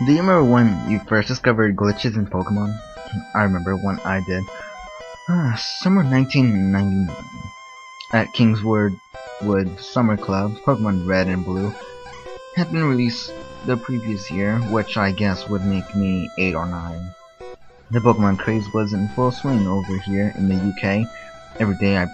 Do you remember when you first discovered glitches in Pokemon? I remember when I did. Summer 1999. At Kingswood Summer Club, Pokemon Red and Blue had been released the previous year, which I guess would make me 8 or 9. The Pokemon craze was in full swing over here in the UK. Every day I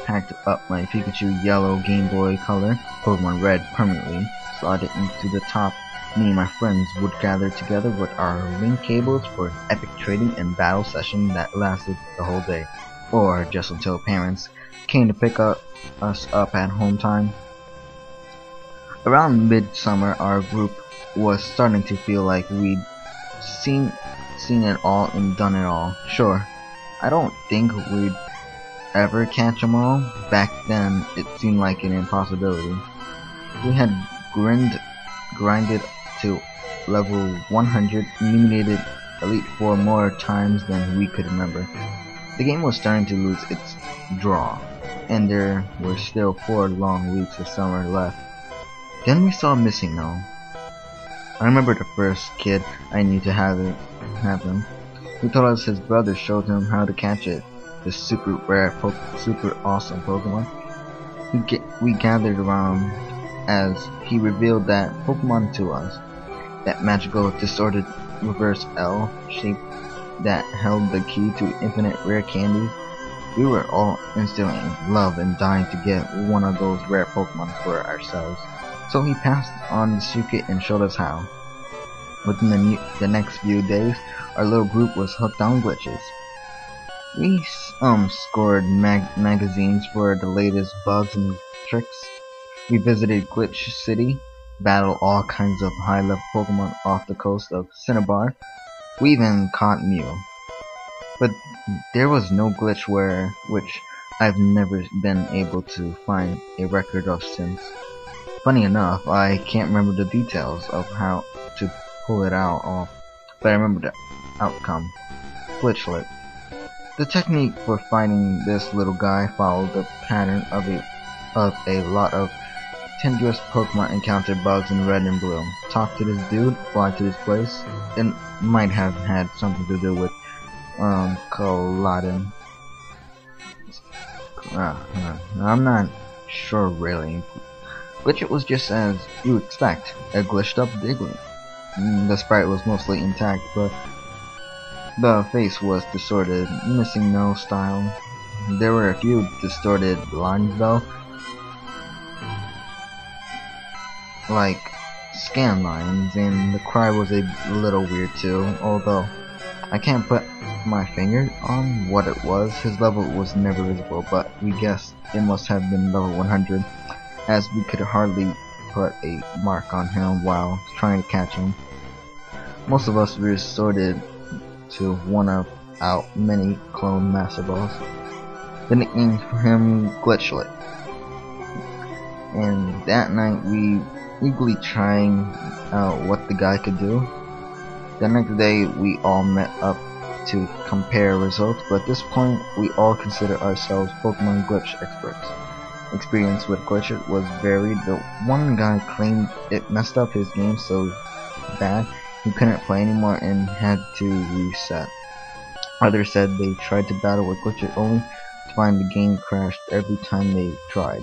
packed up my Pikachu Yellow Game Boy Color, Pokemon Red permanently, slotted into the top. Me and my friends would gather together with our link cables for an epic trading and battle session that lasted the whole day, or just until parents came to pick us up at home time. Around midsummer, our group was starting to feel like we'd seen it all and done it all. Sure, I don't think we'd ever catch them all. Back then, it seemed like an impossibility. We had grinded to level 100, eliminated Elite Four more times than we could remember. The game was starting to lose its draw, and there were still 4 long weeks of summer left. Then we saw MissingNo. I remember the first kid I knew to have him. He told us his brother showed him how to catch it, this super rare, super awesome Pokemon. We gathered around as he revealed that Pokemon to us, that magical distorted reverse L shape that held the key to infinite rare candies. We were all instantly in love and dying to get one of those rare Pokemon for ourselves. So he passed on the secret and showed us how. Within the next few days, our little group was hooked on glitches. We scored magazines for the latest bugs and tricks. We visited Glitch City, battled all kinds of high-level Pokemon off the coast of Cinnabar. We even caught Mew. But there was no glitch which I've never been able to find a record of since. Funny enough, I can't remember the details of how to pull it out, but I remember the outcome. Glitchlett. The technique for fighting this little guy followed the pattern of a lot of tenuous Pokemon encountered bugs in Red and Blue. Talk to this dude, fly to this place. It might have had something to do with Culloden. I'm not sure really. Glitchet was just as you expect, a glitched up Diglett. The sprite was mostly intact, but the face was distorted, MissingNo style. There were a few distorted lines though, like scan lines, and the cry was a little weird too, although I can't put my finger on what it was. His level was never visible, but we guessed it must have been level 100, as we could hardly put a mark on him while trying to catch him. Most of us resorted to one of our many clone Master Balls. The nickname for him, Glitchlett. And that night we eagerly trying out what the guy could do. The next day we all met up to compare results, but at this point we all consider ourselves Pokemon glitch experts. Experience with Glitchet was varied. The one guy claimed it messed up his game so bad he couldn't play anymore and had to reset. Others said they tried to battle with Glitchet only to find the game crashed every time they tried.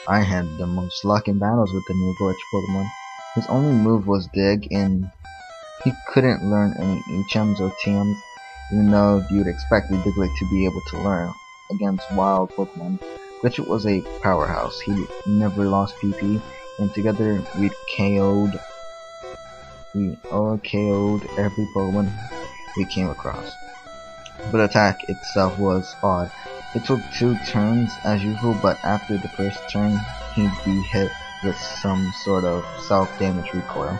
I had the most luck in battles with the new Glitch Pokemon. His only move was Dig, and he couldn't learn any HMs or TMs, even though you'd expect the Diglett to be able to learn against wild Pokemon. Glitchet was a powerhouse. He never lost PP, and together we all KO'd every Pokemon we came across. But the attack itself was odd. It took 2 turns as usual, but after the first turn, he'd be hit with some sort of self-damage recoil.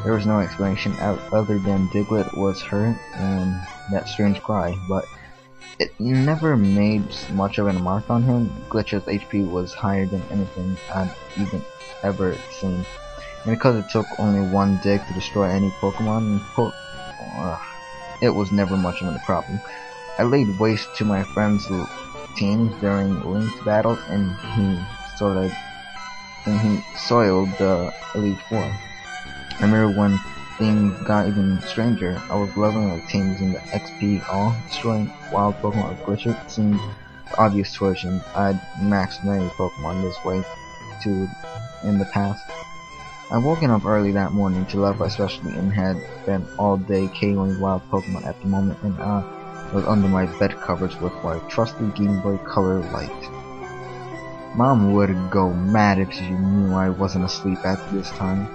There was no explanation other than Diglett was hurt and that strange cry, but it never made much of a mark on him. Glitch's HP was higher than anything I'd even ever seen. And because it took only 1 dig to destroy any Pokemon, it was never much of a problem. I laid waste to my friend's teams during linked battles, and he soiled the Elite Four. I remember when things got even stranger. I was leveling like teams in the XP, all destroying wild Pokemon with Glitchet seemed the obvious choice, and I'd maxed many Pokemon this way too in the past. I'd woken up early that morning to level especially and had spent all day KOing wild Pokemon at the moment, and I was under my bed covers with my trusty Game Boy Color light. Mom would go mad if she knew I wasn't asleep at this time.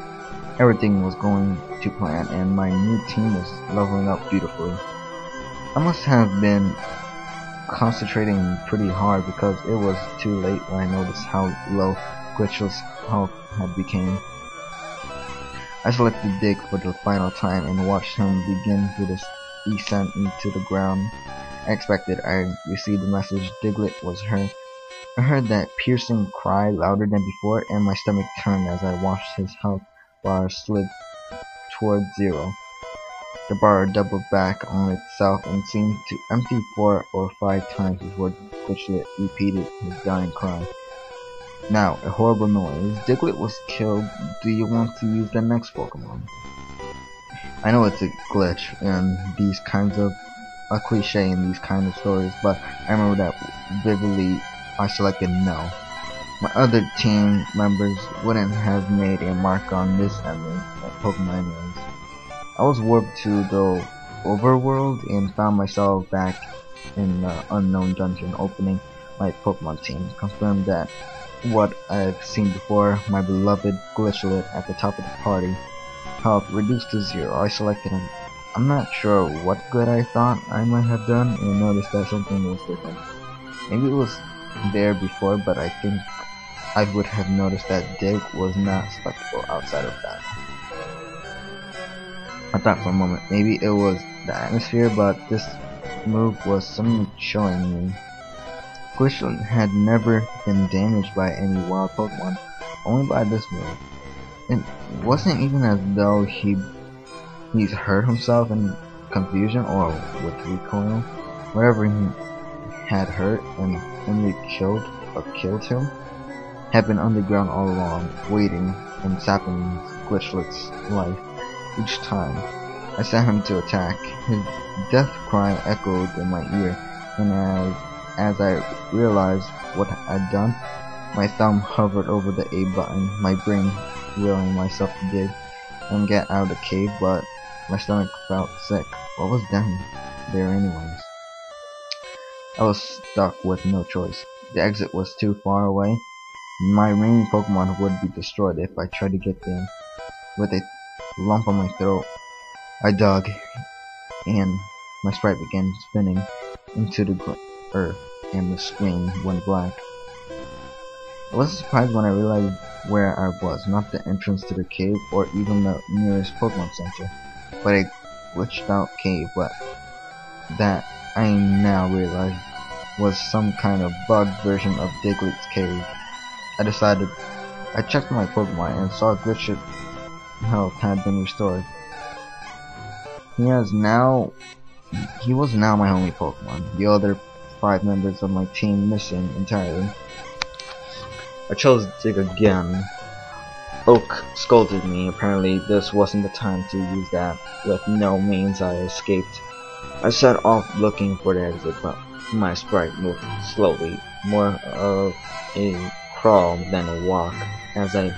Everything was going to plan, and my new team was leveling up beautifully. I must have been concentrating pretty hard because it was too late when I noticed how low Glitchlett's health had become. I selected Dig for the final time and watched him begin to descent into the ground. I expected I received the message Diglett was hurt. I heard that piercing cry louder than before, and my stomach turned as I watched his health bar slid towards 0. The bar doubled back on itself and seemed to empty 4 or 5 times before Glitchlett repeated his dying cry. Now, a horrible noise. Diglett was killed. Do you want to use the next Pokemon? I know it's a glitch in these kinds of a cliche in these kind of stories, but I remember that vividly. I selected no. My other team members wouldn't have made a mark on this ending at Pokemon anyways. I was warped to the overworld and found myself back in the unknown dungeon opening my Pokemon team. Confirmed that what I've seen before, my beloved Glitchlett at the top of the party, health reduced to 0. I selected him. I'm not sure what good I thought I might have done and noticed that something was different. Maybe it was there before, but I think I would have noticed that Dig was not selectable outside of that. I thought for a moment maybe it was the atmosphere, but this move was something showing me. Glitchlett had never been damaged by any wild Pokemon, only by this move. It wasn't even as though he's hurt himself in confusion or with recoil. Whatever he had hurt and only killed him had been underground all along, waiting and sapping Glitchlett's life each time I sent him to attack. His death cry echoed in my ear, and as I realized what I'd done, my thumb hovered over the A button, my brain willing myself to dig and get out of the cave, but my stomach felt sick. What was down there anyways? I was stuck with no choice. The exit was too far away. My remaining Pokemon would be destroyed if I tried to get there. With a lump on my throat, I dug, and my sprite began spinning into the earth, and the screen went black. I was surprised when I realized where I was, not the entrance to the cave or even the nearest Pokemon Center, but a glitched out cave, but that I now realize was some kind of bugged version of Diglett's cave. I checked my Pokemon and saw Glitchet's health had been restored. He was now my only Pokemon. The other 5 members of my team missing entirely. I chose Dig again. Oak scolded me. Apparently this wasn't the time to use that. With no means I escaped. I set off looking for the exit, but my sprite moved slowly, more of a crawl than a walk. As I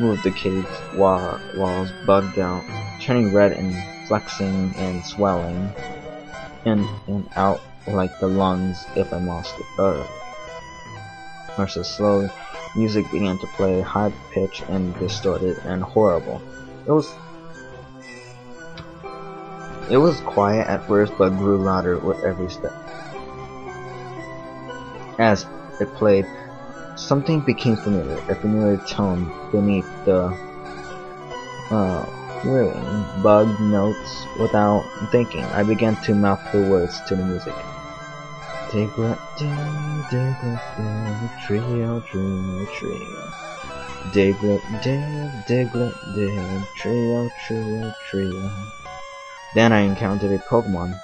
moved, the cave's walls bugged out, turning red and flexing and swelling in and out like the lungs if I lost it. So slowly, music began to play, high pitched and distorted and horrible. It was quiet at first, but grew louder with every step. As it played, something became familiar, a familiar tone beneath the whirling, bugged notes. Without thinking, I began to mouth the words to the music. Diglett, Diglett, trio, trio, trio. Diglett, Diglett, trio, trio, trio. Then I encountered a Pokemon.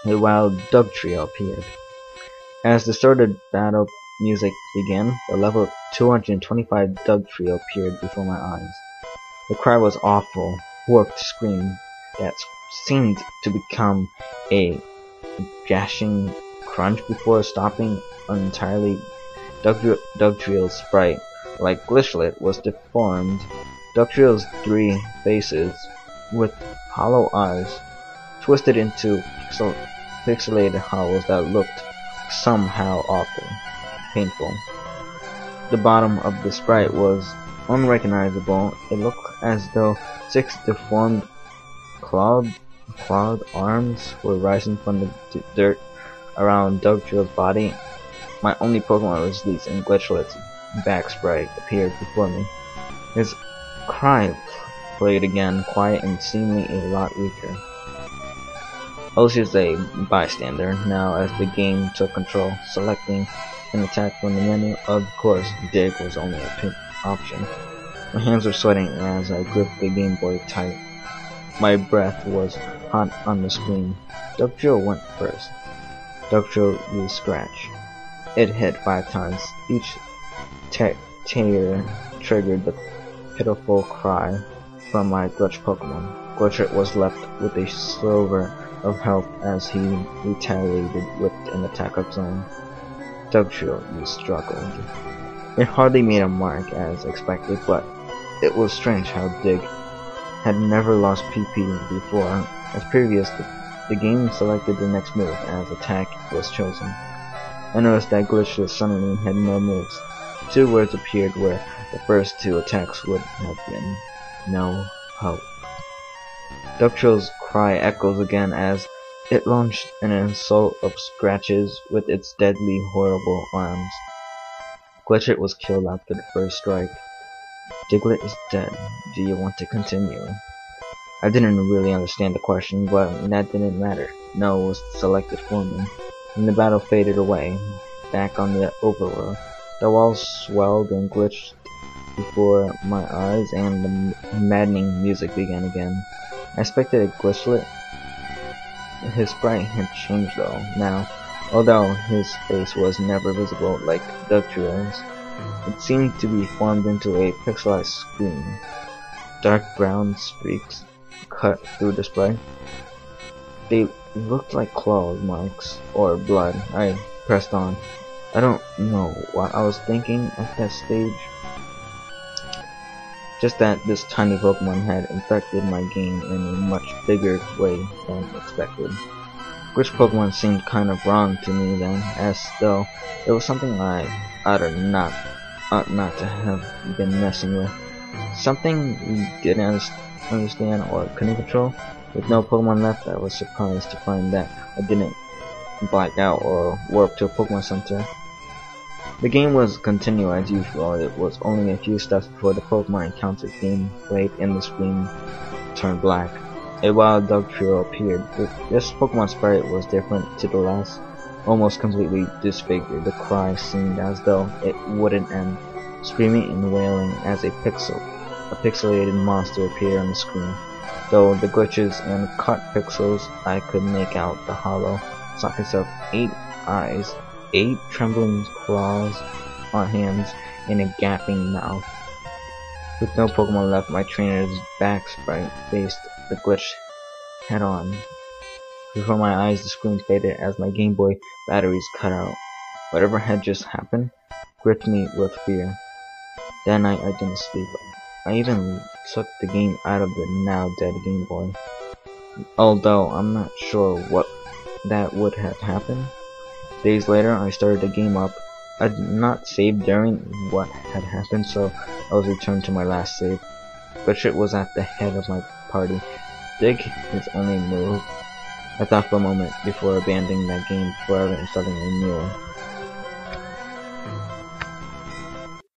A wild Dugtrio appeared. As the distorted battle music began, the level 225 Dugtrio appeared before my eyes. The cry was awful. warped scream that seemed to become a gashing crunch before stopping entirely. Dugtriel's sprite, like Glitchlett, was deformed. Dugtriel's 3 faces, with hollow eyes, twisted into pixelated hollows that looked somehow awful, painful. The bottom of the sprite was unrecognizable. It looked as though 6 deformed clawed arms were rising from the dirt around Dugtriel's body. My only Pokemon was released, and Glitchlett's back sprite appeared before me. His cry played again, quiet and seemingly a lot weaker. I was just a bystander now as the game took control, selecting an attack from the menu. Of course, Dig was only a option. My hands were sweating as I gripped the Game Boy tight. My breath was hot on the screen. Dugtrio went first. Dugtrio used Scratch. It hit 5 times. Each tear triggered the pitiful cry from my Glitch Pokemon. Glitchet was left with a sliver of health as he retaliated with an attack of his own. Dugtrio struggled. It hardly made a mark as expected, but it was strange how Dig had never lost PP before. As previous, the game selected the next move as attack was chosen. I noticed that Glitchless suddenly had no moves. 2 words appeared where the first 2 attacks would have been. No hope. Dugtrio's cry echoes again as it launched an assault of scratches with its deadly, horrible arms. Glitchet was killed after the first strike. Diglett is dead. Do you want to continue? I didn't really understand the question, but that didn't matter. No was selected for me, and the battle faded away. Back on the overworld, the walls swelled and glitched before my eyes, and the maddening music began again. I expected a Glitchlett. His sprite had changed though, now, although his face was never visible like Dugtrio's. It seemed to be formed into a pixelized screen. Dark brown streaks cut through the sprite. They looked like claw marks or blood. I pressed on. I don't know what I was thinking at that stage. Just that this tiny Pokemon had infected my game in a much bigger way than expected. Glitch Pokemon seemed kind of wrong to me then, as though it was something I ought not to have been messing with. Something we didn't understand or couldn't control. With no Pokemon left, I was surprised to find that I didn't black out or warp to a Pokemon Center. The game was continued as usual. It was only a few steps before the Pokemon Encounter theme played and the screen turned black. A wild Dugtrio appeared. This Pokemon sprite was different to the last, almost completely disfigured. The cry seemed as though it wouldn't end, screaming and wailing as a pixelated monster appeared on the screen. Though the glitches and cut pixels, I could make out the hollow sockets of 8 eyes, 8 trembling claws on hands, and a gaping mouth. With no Pokemon left, my trainer's back sprite faced the glitch head on. Before my eyes, the screen faded as my Game Boy batteries cut out. Whatever had just happened gripped me with fear. That night I didn't sleep. I even took the game out of the now dead Game Boy. Although I'm not sure what that would have happened. Days later, I started the game up. I did not save during what had happened, so I was returned to my last save. Glitchet was at the head of my party. Dig his only move. I thought for a moment before abandoning that game forever and starting a new one.